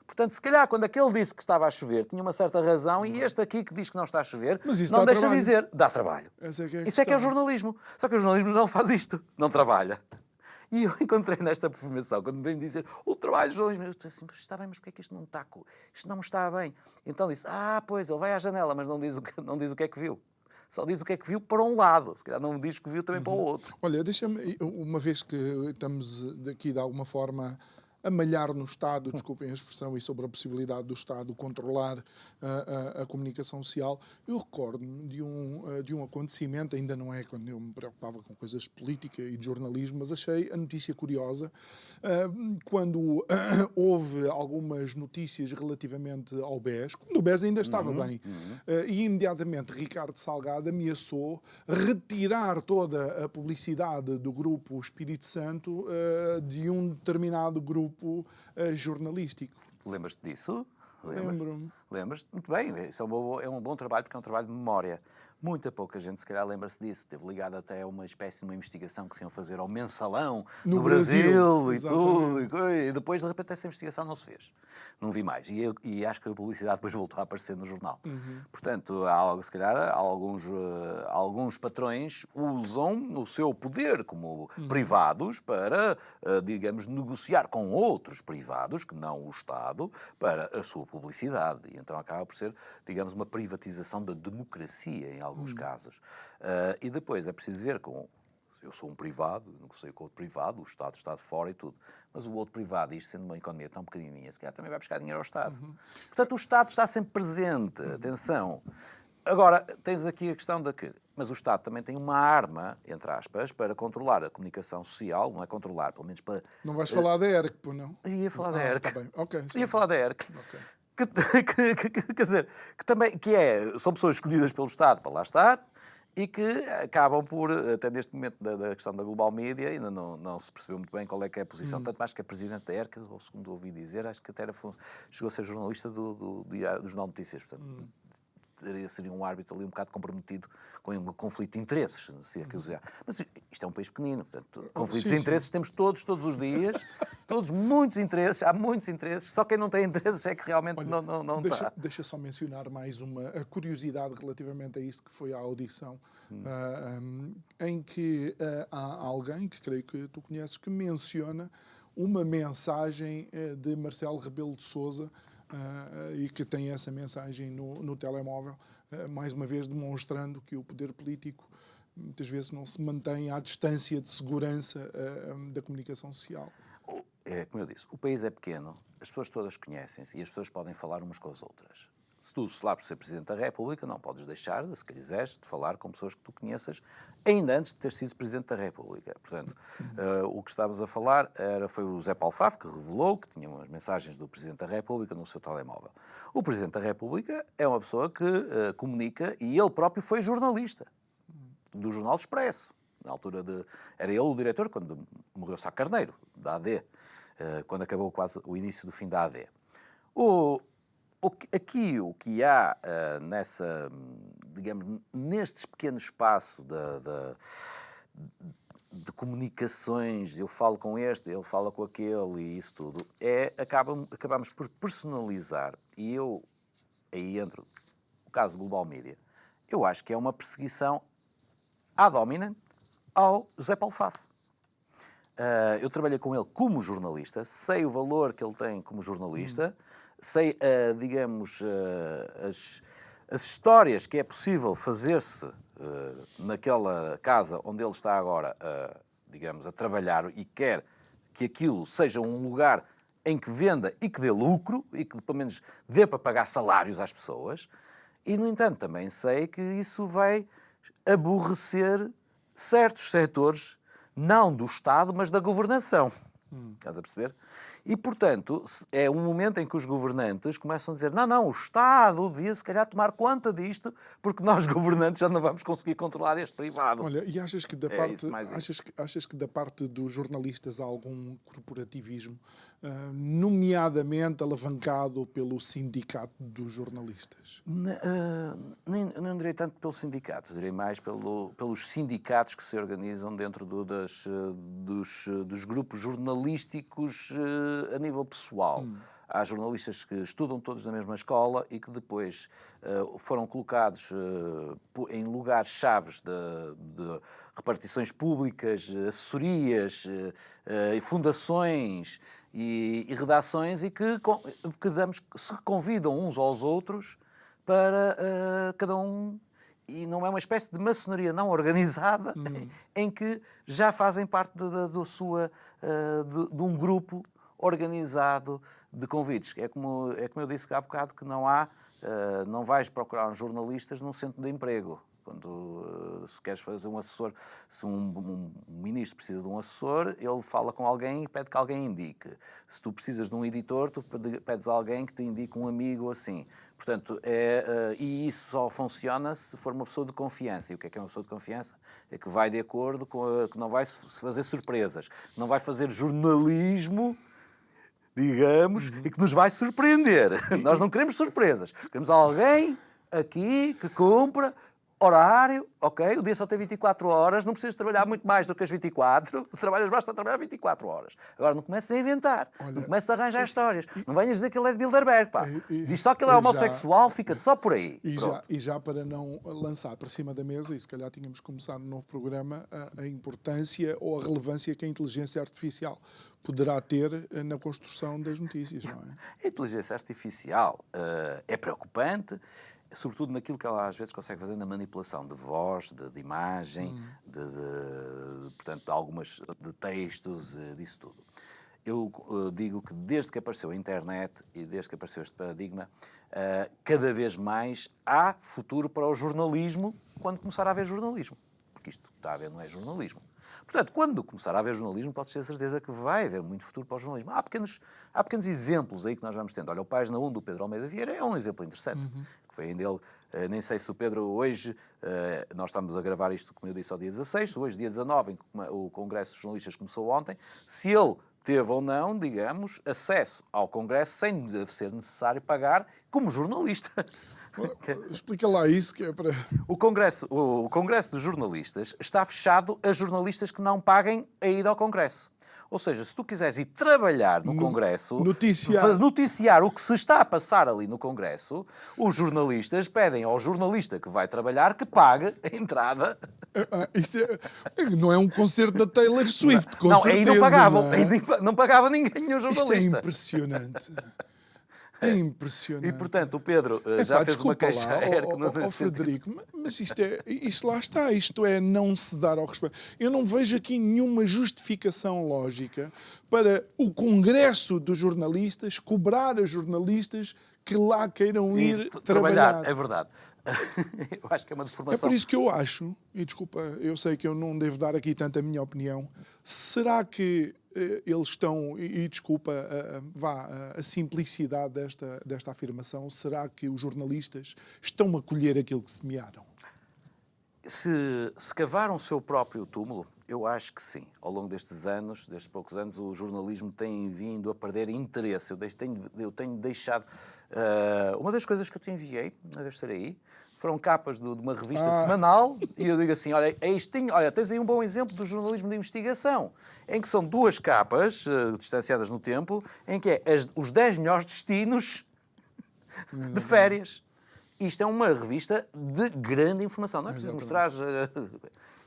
Portanto, se calhar, quando aquele disse que estava a chover, tinha uma certa razão, e este aqui que diz que não está a chover, não deixa de dizer, dá trabalho. Isso é que é o jornalismo. Só que o jornalismo não faz isto, não trabalha. E eu encontrei nesta informação, quando me veio dizer o trabalho jornalístico, eu disse assim, mas está bem, mas porquê é que isto não está, isto não está bem? Então disse, pois, ele vai à janela, mas não diz o que é que viu. Só diz o que é que viu para um lado, se calhar não diz o que viu também para o outro.
Olha, deixa-me, uma vez que estamos daqui de alguma forma a malhar no Estado, desculpem a expressão, e sobre a possibilidade do Estado controlar a comunicação social, eu recordo-me de um acontecimento, ainda não é quando eu me preocupava com coisas de política e de jornalismo, mas achei a notícia curiosa, quando houve algumas notícias relativamente ao BES, quando o BES ainda estava bem, e imediatamente Ricardo Salgado ameaçou retirar toda a publicidade do grupo Espírito Santo de um determinado grupo jornalístico.
Lembras-te disso?
Lembro-me.
Lembras-te? Muito bem, isso é um bom trabalho, porque é um trabalho de memória. Muita pouca gente, se calhar, lembra-se disso. Esteve ligado até a uma espécie de uma investigação que se iam fazer ao mensalão
No
do Brasil e
exatamente.
tudo. E depois, de repente, essa investigação não se fez. Não vi mais. E acho que a publicidade depois voltou a aparecer no jornal. Portanto, se calhar, alguns patrões usam o seu poder como privados para, digamos, negociar com outros privados, que não o Estado, para a sua publicidade. E então acaba por ser, digamos, uma privatização da democracia, em alguns casos. E depois é preciso ver eu sou um privado, não sei com outro privado, o Estado está de fora e tudo. Mas o outro privado, isto sendo uma economia tão pequenininha, se calhar também vai buscar dinheiro ao Estado. Portanto, o Estado está sempre presente, atenção. Agora, tens aqui a questão da que... Mas o Estado também tem uma arma, entre aspas, para controlar a comunicação social, não é controlar, pelo menos para...
Não vais falar da ERC, pô, não?
Ia falar da ERC.
Tá bem. Okay,
Ia falar da ERC.
Okay.
Quer dizer, são pessoas escolhidas pelo Estado para lá estar e que acabam por, até neste momento da questão da Global Media, ainda não se percebeu muito bem qual é que é a posição, tanto mais que é presidente da ERC, ou segundo ouvi dizer, acho que até chegou a ser jornalista do Jornal de Notícias, portanto... Seria um árbitro ali um bocado comprometido com um conflito de interesses, se é que usar. Mas isto é um país pequenino, portanto, conflitos de interesses temos todos os dias, muitos interesses, há muitos interesses, só quem não tem interesses é que realmente não está.
Deixa só mencionar mais a curiosidade relativamente a isso, que foi a audição, em que há alguém, que creio que tu conheces, que menciona uma mensagem de Marcelo Rebelo de Sousa, e que tem essa mensagem no telemóvel, mais uma vez demonstrando que o poder político muitas vezes não se mantém à distância de segurança da comunicação social.
É como eu disse, o país é pequeno, as pessoas todas conhecem-se e as pessoas podem falar umas com as outras. Se tu, lá por ser Presidente da República, não podes deixar, se quiseres, de falar com pessoas que tu conheças, ainda antes de ter sido Presidente da República. Portanto, o que estávamos a falar foi o Zé Paulo Faf, que revelou que tinha umas mensagens do Presidente da República no seu telemóvel. O Presidente da República é uma pessoa que comunica, e ele próprio foi jornalista do Jornal Expresso. Na altura era ele o diretor, quando morreu Sá Carneiro, da AD, quando acabou quase o início do fim da AD. O que há digamos, neste pequeno espaço de comunicações, eu falo com este, ele fala com aquele e isso tudo, acabamos por personalizar, e aí entro o caso Global Media, eu acho que é uma perseguição ad hominem ao José Paulo Faf. Eu trabalhei com ele como jornalista, sei o valor que ele tem como jornalista, sei, digamos, as histórias que é possível fazer-se naquela casa onde ele está agora, digamos, a trabalhar e quer que aquilo seja um lugar em que venda e que dê lucro e que, pelo menos, dê para pagar salários às pessoas. E, no entanto, também sei que isso vai aborrecer certos setores, não do Estado, mas da governação. Estás a perceber? E, portanto, é um momento em que os governantes começam a dizer não, o Estado devia, se calhar, tomar conta disto, porque nós, governantes, já não vamos conseguir controlar este privado.
Olha, e achas que achas que da parte dos jornalistas há algum corporativismo, nomeadamente alavancado pelo sindicato dos jornalistas?
Não direi tanto pelo sindicato, direi mais pelos sindicatos que se organizam dentro dos grupos jornalísticos a nível pessoal. há jornalistas que estudam todos na mesma escola e que depois foram colocados em lugares-chaves de repartições públicas, assessorias, fundações e redações, e que se convidam uns aos outros para cada um, e não é uma espécie de maçonaria não organizada, em que já fazem parte de um grupo organizado de convites. É como eu disse há bocado, que não vais procurar uns jornalistas num centro de emprego. Quando se queres fazer um assessor, se um ministro precisa de um assessor, ele fala com alguém e pede que alguém indique. Se tu precisas de um editor, tu pedes a alguém que te indique um amigo, assim. Portanto, e isso só funciona se for uma pessoa de confiança. E o que é uma pessoa de confiança? É que vai de acordo com que não vai fazer surpresas, não vai fazer jornalismo, digamos, e que nos vai surpreender. Nós não queremos surpresas. Queremos alguém aqui que cumpra horário, ok? O dia só tem 24 horas, não precisas trabalhar muito mais do que as 24, basta trabalhar 24 horas. Agora, não comeces a inventar, não comeces a arranjar histórias, não venhas dizer que ele é de Bilderberg, pá. Diz só que ele é homossexual, fica só por aí.
E já para não lançar para cima da mesa, e se calhar tínhamos que começar no novo programa, a importância ou a relevância que a inteligência artificial poderá ter na construção das notícias, não é?
A inteligência artificial é preocupante, sobretudo naquilo que ela às vezes consegue fazer na manipulação de voz, de imagem, portanto, de textos, disso tudo. Eu digo que desde que apareceu a internet e desde que apareceu este paradigma, cada vez mais há futuro para o jornalismo quando começar a haver jornalismo. Porque isto que está a haver não é jornalismo. Portanto, quando começar a haver jornalismo, podes ter certeza que vai haver muito futuro para o jornalismo. Há pequenos exemplos aí que nós vamos tendo. Olha, o Página 1 do Pedro Almeida Vieira é um exemplo interessante. Que foi ainda ele, nem sei se o Pedro hoje, nós estamos a gravar isto, como eu disse, ao dia 16, hoje, dia 19, em que o Congresso de Jornalistas começou ontem, se ele teve ou não, digamos, acesso ao Congresso sem ser necessário pagar como jornalista.
Explica lá isso, que é para...
O Congresso de Jornalistas está fechado a jornalistas que não paguem a ida ao Congresso. Ou seja, se tu quiseres ir trabalhar no Congresso, noticiar o que se está a passar ali no Congresso, os jornalistas pedem ao jornalista que vai trabalhar que pague a entrada.
Isto não é um concerto da Taylor Swift, com certeza.
Aí não pagavam, não pagava ninguém o jornalista.
Isto é impressionante. É impressionante.
E, portanto, o Pedro já fez uma queixa.
Frederico, mas isto lá está. Isto é não se dar ao respeito. Eu não vejo aqui nenhuma justificação lógica para o Congresso dos Jornalistas cobrar a jornalistas que lá queiram ir trabalhar.
É verdade. Eu acho que é uma deformação.
É por isso que eu acho, e desculpa, eu sei que eu não devo dar aqui tanto a minha opinião, será que eles estão, e desculpa a simplicidade desta afirmação, será que os jornalistas estão a colher aquilo que semearam?
Se cavaram o seu próprio túmulo, eu acho que sim. Ao longo destes poucos anos, o jornalismo tem vindo a perder interesse. Eu tenho deixado... uma das coisas que eu te enviei, deve estar aí, foram capas de uma revista semanal, e eu digo assim, olha, tens aí um bom exemplo do jornalismo de investigação, em que são duas capas, distanciadas no tempo, em que é os 10 melhores destinos de férias. Isto é uma revista de grande informação. Não é preciso mostrar...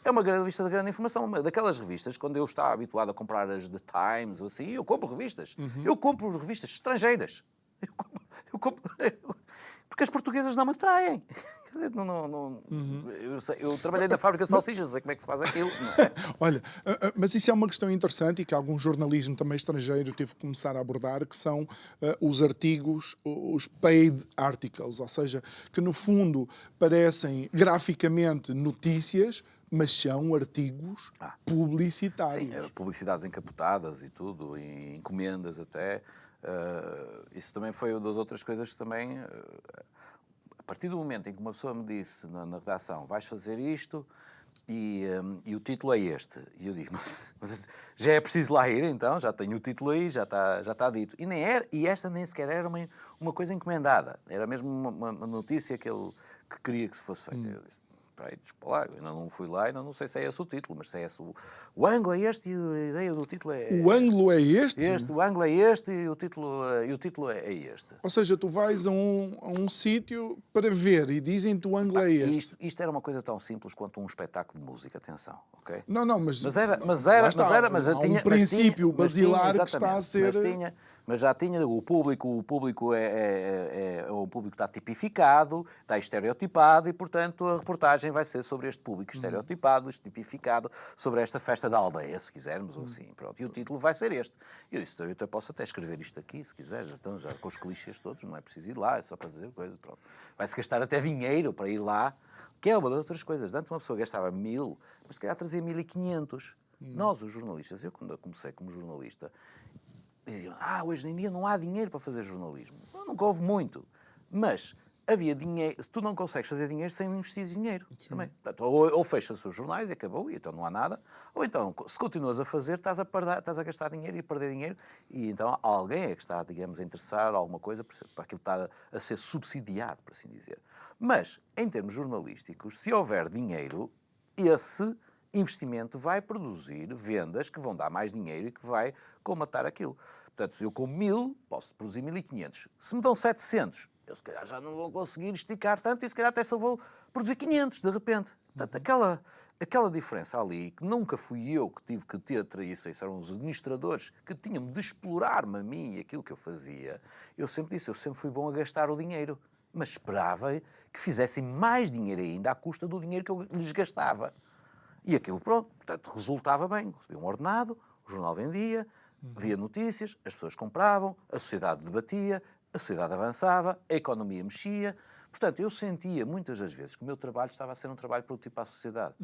É uma revista de grande informação. Daquelas revistas, quando eu estava habituado a comprar as The Times ou assim, eu compro revistas. Eu compro revistas estrangeiras. Porque as portuguesas não me atraem. Eu trabalhei na fábrica de salsichas, sei como é que se faz aquilo. Não é?
Olha, mas isso é uma questão interessante e que algum jornalismo também estrangeiro teve que começar a abordar, que são os artigos, os paid articles, ou seja, que no fundo parecem graficamente notícias, mas são artigos publicitários.
Sim, publicidades encapotadas e tudo, e encomendas até. Isso também foi uma das outras coisas que também... A partir do momento em que uma pessoa me disse na redação, vais fazer isto e o título é este. E eu digo, mas já é preciso lá ir então? Já tenho o título aí, já está dito. E esta nem sequer era uma coisa encomendada. Era mesmo uma notícia que queria que se fosse feita. Eu disse, Espera aí, desculpa lá, eu ainda não fui lá, ainda não sei se é esse o título, mas se é esse o ângulo é este e a ideia do título é...
O ângulo é este?
O ângulo é este e o título é este.
Ou seja, tu vais a um sítio para ver e dizem-te o ângulo é este.
Isto era uma coisa tão simples quanto um espetáculo de música, atenção, ok?
Não, mas
já
há
tinha
um princípio basilar que
exatamente,
está a ser...
Mas já tinha, o público é um público que está tipificado, está estereotipado e, portanto, a reportagem vai ser sobre este público estereotipado, tipificado, sobre esta festa da aldeia, se quisermos, ou assim, pronto. E o título vai ser este. Eu disse, eu até posso até escrever isto aqui, se quiseres, então já com os clichês todos, não é preciso ir lá, é só para dizer coisa, pronto. Vai-se gastar até dinheiro para ir lá, que é uma das outras coisas. Antes uma pessoa gastava 1000, mas se calhar trazia 1500. Nós, os jornalistas, eu quando comecei como jornalista, diziam, hoje em dia não há dinheiro para fazer jornalismo. Nunca houve muito. Mas havia dinheiro, se tu não consegues fazer dinheiro sem investir dinheiro. Também. Portanto, ou fechas os jornais e acabou, e então não há nada, ou então, se continuas a fazer, estás a gastar dinheiro e a perder dinheiro, e então alguém é que está, digamos, a interessar alguma coisa para aquilo estar a ser subsidiado, por assim dizer. Mas, em termos jornalísticos, se houver dinheiro, esse investimento vai produzir vendas que vão dar mais dinheiro e que vai colmatar aquilo. Portanto, eu com 1000 posso produzir 1500. Se me dão 700, eu se calhar já não vou conseguir esticar tanto e se calhar até só vou produzir 500 de repente. Portanto, aquela diferença ali, que nunca fui eu que tive que ter isso eram os administradores que tinham de explorar-me a mim e aquilo que eu fazia, eu sempre fui bom a gastar o dinheiro, mas esperava que fizessem mais dinheiro ainda à custa do dinheiro que eu lhes gastava. E aquilo, pronto, portanto, resultava bem. Recebia um ordenado, o jornal vendia, via notícias, as pessoas compravam, a sociedade debatia, a sociedade avançava, a economia mexia. Portanto, eu sentia muitas das vezes que o meu trabalho estava a ser um trabalho produtivo para a sociedade.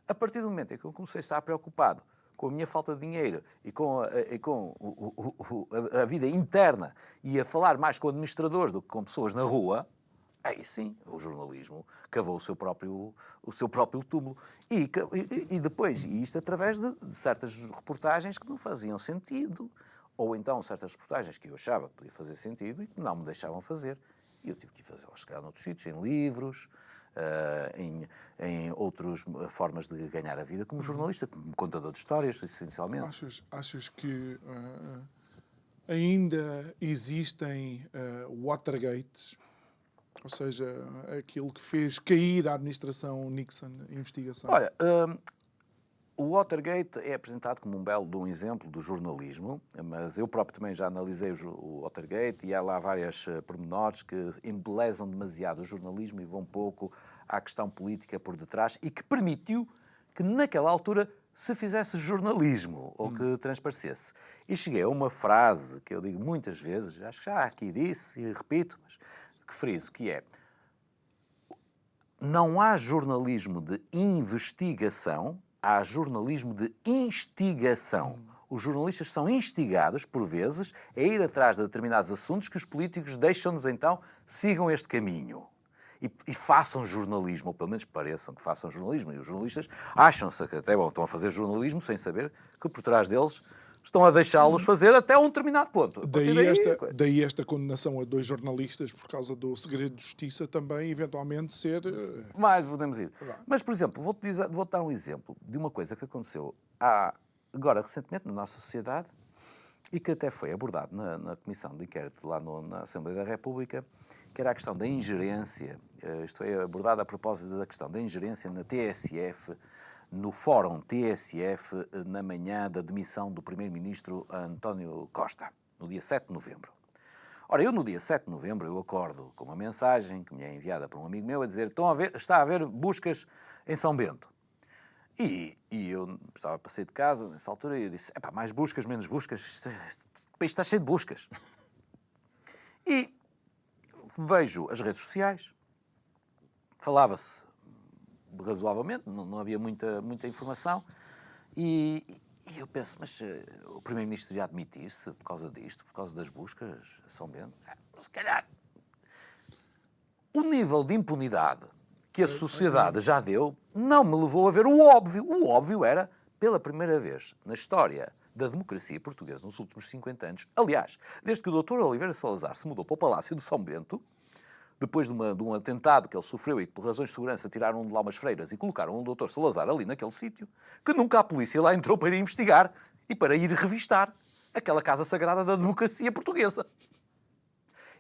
A partir do momento em que eu comecei a estar preocupado com a minha falta de dinheiro e com a vida interna e a falar mais com administradores do que com pessoas na rua, aí sim, o jornalismo cavou o seu próprio túmulo. E depois, isto através de certas reportagens que não faziam sentido. Ou então certas reportagens que eu achava que podia fazer sentido e que não me deixavam fazer. E eu tive que ir fazer, se calhar, noutros sítios, em livros, em outras formas de ganhar a vida como jornalista, como contador de histórias, essencialmente.
Achas que ainda existem Watergates? Ou seja, aquilo que fez cair a administração Nixon, a investigação.
Olha, o Watergate é apresentado como um belo exemplo do jornalismo, mas eu próprio também já analisei o Watergate e há lá várias pormenores que embelezam demasiado o jornalismo e vão pouco à questão política por detrás e que permitiu que naquela altura se fizesse jornalismo ou que transparecesse. E cheguei a uma frase que eu digo muitas vezes, acho que já aqui disse e repito, mas que friso, que é: não há jornalismo de investigação, há jornalismo de instigação. Os jornalistas são instigados, por vezes, a ir atrás de determinados assuntos que os políticos deixam-nos, então, sigam este caminho. E façam jornalismo, ou pelo menos pareçam que façam jornalismo. E os jornalistas acham-se que até estão a fazer jornalismo sem saber que por trás deles estão a deixá-los fazer até um determinado ponto.
Daí esta condenação a 2 jornalistas por causa do segredo de justiça também, eventualmente, ser...
Mais podemos ir. Mas, por exemplo, vou-te dar um exemplo de uma coisa que aconteceu agora recentemente na nossa sociedade e que até foi abordado na Comissão de Inquérito lá na Assembleia da República, que era a questão da ingerência. Isto foi abordado a propósito da questão da ingerência na TSF, no Fórum TSF, na manhã da demissão do Primeiro-Ministro António Costa, no dia 7 de novembro. Ora, eu no dia 7 de novembro eu acordo com uma mensagem que me é enviada por um amigo meu a dizer: está a haver buscas em São Bento. E eu estava para sair de casa nessa altura e eu disse: mais buscas, menos buscas, isto está cheio de buscas. E vejo as redes sociais, falava-se razoavelmente, não havia muita informação, e eu penso, mas o Primeiro-Ministro ia admitir-se por causa disto, por causa das buscas a São Bento? Se calhar. O nível de impunidade que a sociedade já deu não me levou a ver o óbvio. O óbvio era, pela primeira vez na história da democracia portuguesa nos últimos 50 anos, aliás, desde que o Dr. Oliveira Salazar se mudou para o Palácio de São Bento, depois de um atentado que ele sofreu e que por razões de segurança tiraram de lá umas freiras e colocaram um doutor Salazar ali naquele sítio, que nunca a polícia lá entrou para ir investigar e para ir revistar aquela casa sagrada da democracia portuguesa.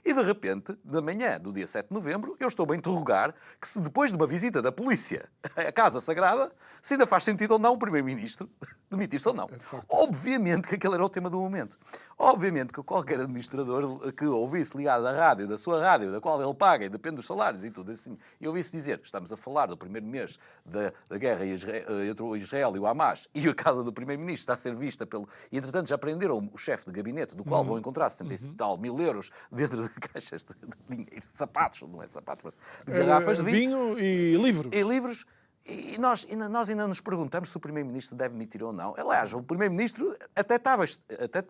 E, de repente, na manhã do dia 7 de novembro, eu estou a interrogar que se depois de uma visita da polícia à Casa Sagrada, se ainda faz sentido ou não o Primeiro-Ministro demitir-se ou não. Obviamente que aquele era o tema do momento. Obviamente que qualquer administrador que ouvisse ligado à rádio, da sua rádio, da qual ele paga e depende dos salários e tudo assim, e ouvisse dizer, estamos a falar do primeiro mês da guerra entre o Israel e o Hamas, e a casa do Primeiro-Ministro está a ser vista pelo... E, entretanto, já prenderam o chefe de gabinete, do qual vão encontrar 70 e tal mil euros dentro de caixas de dinheiro, de sapatos, não é de sapatos, mas de garrafas de
vinho e livros.
E livros. E nós ainda nos perguntamos se o Primeiro-Ministro deve demitir ou não. Aliás, o Primeiro-Ministro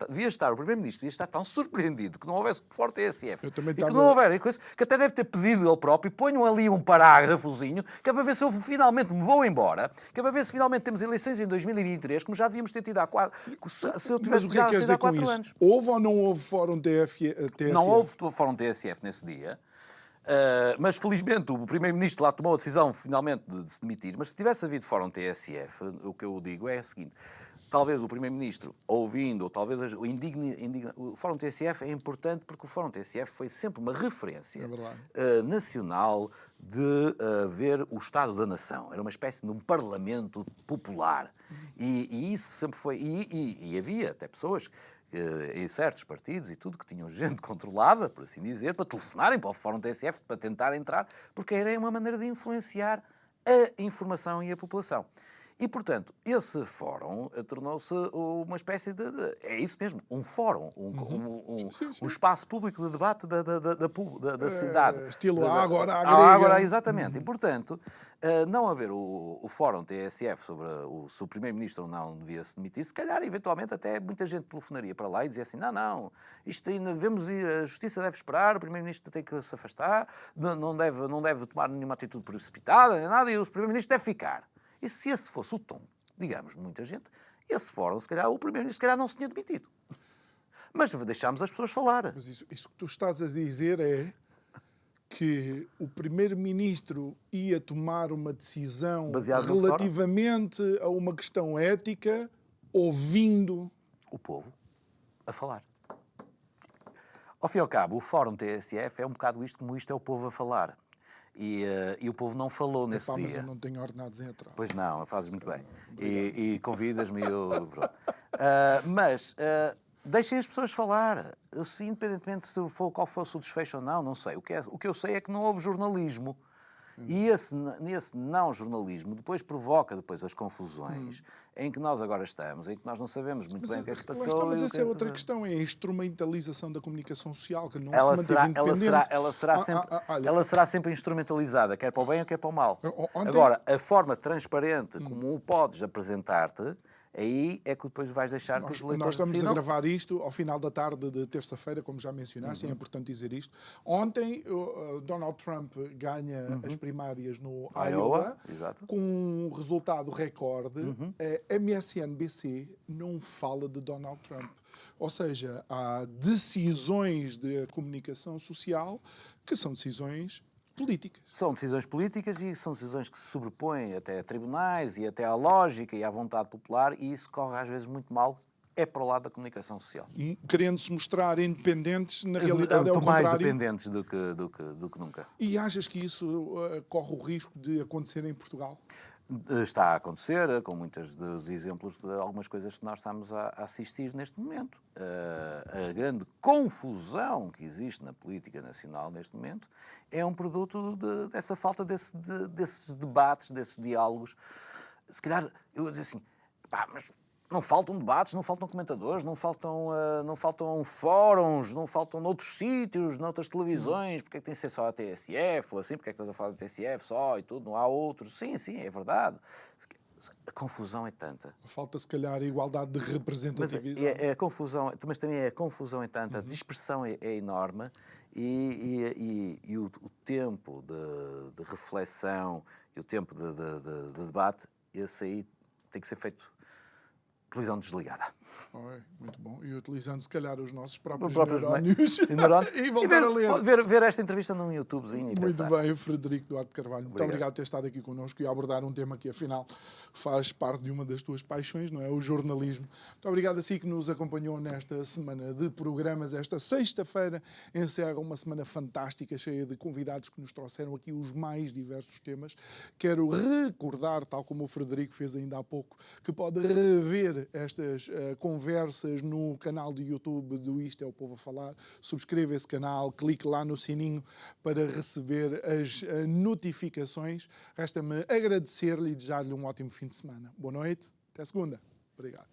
devia estar, o Primeiro-Ministro devia estar tão surpreendido que não houvesse fora TSF.
Eu também
e que
estava...
não houver coisa, que até deve ter pedido ele próprio, ponham ali um parágrafozinho, que é para ver se eu finalmente me vou embora, que é para ver se finalmente temos eleições em 2023, como já devíamos ter tido há 4 se eu tivesse
Mas o que é que queres dizer com isso? Houve ou não houve fórum TSF?
Não houve fórum TSF nesse dia. Mas felizmente o Primeiro-Ministro lá tomou a decisão finalmente de se demitir, mas se tivesse havido fórum TSF, o que eu digo é o seguinte, talvez o Primeiro-Ministro ouvindo, ou talvez o fórum TSF é importante porque o fórum TSF foi sempre uma referência nacional de ver o Estado da Nação. Era uma espécie de um parlamento popular. E isso sempre foi... E havia até pessoas em certos partidos e tudo, que tinham gente controlada, por assim dizer, para telefonarem para o Fórum TSF, para tentar entrar, porque era uma maneira de influenciar a informação e a população. E, portanto, esse fórum tornou-se uma espécie de... É isso mesmo, um fórum, um espaço público de debate da cidade.
Estilo Ágora, a grega.
Exatamente. E, portanto, não haver o fórum TSF sobre se o Primeiro-Ministro ou não devia se demitir, se calhar, eventualmente, até muita gente telefonaria para lá e dizia assim, não, isto ainda devemos ir, a Justiça deve esperar, o Primeiro-Ministro tem que se afastar, não deve tomar nenhuma atitude precipitada, nem nada, e o Primeiro-Ministro deve ficar. E se esse fosse o tom, digamos, muita gente, esse fórum, se calhar, o Primeiro-Ministro, se calhar, não se tinha demitido. Mas deixámos as pessoas falar.
Mas isso que tu estás a dizer é que o Primeiro-Ministro ia tomar uma decisão relativamente a uma questão ética, ouvindo
o povo a falar. Ao fim e ao cabo, o Fórum TSF é um bocado isto, como isto é o povo a falar. E o povo não falou nesse dia.
Mas eu não tenho ordenados em atraso.
Pois não, fazes muito bem. E convidas-me e eu... Mas deixem as pessoas falar. Independentemente se qual fosse o desfecho ou não, não sei. O que eu sei é que não houve jornalismo. E esse não jornalismo depois provoca as confusões em que nós agora estamos, em que nós não sabemos muito bem o que é que se passou.
Mas essa é outra questão, é a instrumentalização da comunicação social, que não se manteve independente.
Ela será sempre instrumentalizada, quer para o bem ou quer para o mal. Agora, a forma transparente como o podes apresentar-te, aí é que depois vais deixar que os leitores
Nós estamos
decidam.
a gravar isto ao final da tarde de terça-feira, como já mencionaste, é importante dizer isto. Ontem, Donald Trump ganha as primárias no Iowa, com um resultado recorde. A MSNBC não fala de Donald Trump. Ou seja, há decisões de comunicação social que são decisões políticas.
São decisões políticas e são decisões que se sobrepõem até a tribunais e até à lógica e à vontade popular, e isso corre às vezes muito mal, é para o lado da comunicação social.
Querendo-se mostrar independentes, na realidade é o contrário.
Mais dependentes do que nunca.
E achas que isso corre o risco de acontecer em Portugal?
Está a acontecer, com muitos dos exemplos de algumas coisas que nós estamos a assistir neste momento. A grande confusão que existe na política nacional neste momento é um produto dessa falta desses debates, desses diálogos. Se calhar, eu vou dizer assim, mas não faltam debates, não faltam comentadores, não faltam fóruns, não faltam noutros sítios, noutras televisões, porque é que tem que ser só a TSF, ou assim, porque é que estás a falar da TSF só e tudo, não há outros. Sim, é verdade. A confusão é tanta.
Falta, se calhar, a igualdade de representatividade.
Mas também a confusão é tanta, a dispersão é enorme e o tempo de reflexão e o tempo de debate, esse aí tem que ser feito televisão desligada.
Oi, muito bom. E utilizando, se calhar, os nossos
Os
próprios
próprios
neurónios
neurónios.
e voltar a ler.
Ver esta entrevista num YouTubezinho e
Muito
pensar.
bem, Frederico Duarte Carvalho. Muito obrigado por ter estado aqui connosco e abordar um tema que, afinal, faz parte de uma das tuas paixões, não é? O jornalismo. Muito obrigado a si que nos acompanhou nesta semana de programas. Esta sexta-feira encerra uma semana fantástica, cheia de convidados que nos trouxeram aqui os mais diversos temas. Quero recordar, tal como o Frederico fez ainda há pouco, que pode rever estas conversas no canal do YouTube do Isto é o Povo a Falar. Subscreva esse canal, clique lá no sininho para receber as notificações. Resta-me agradecer-lhe e desejar-lhe um ótimo fim de semana. Boa noite, até segunda. Obrigado.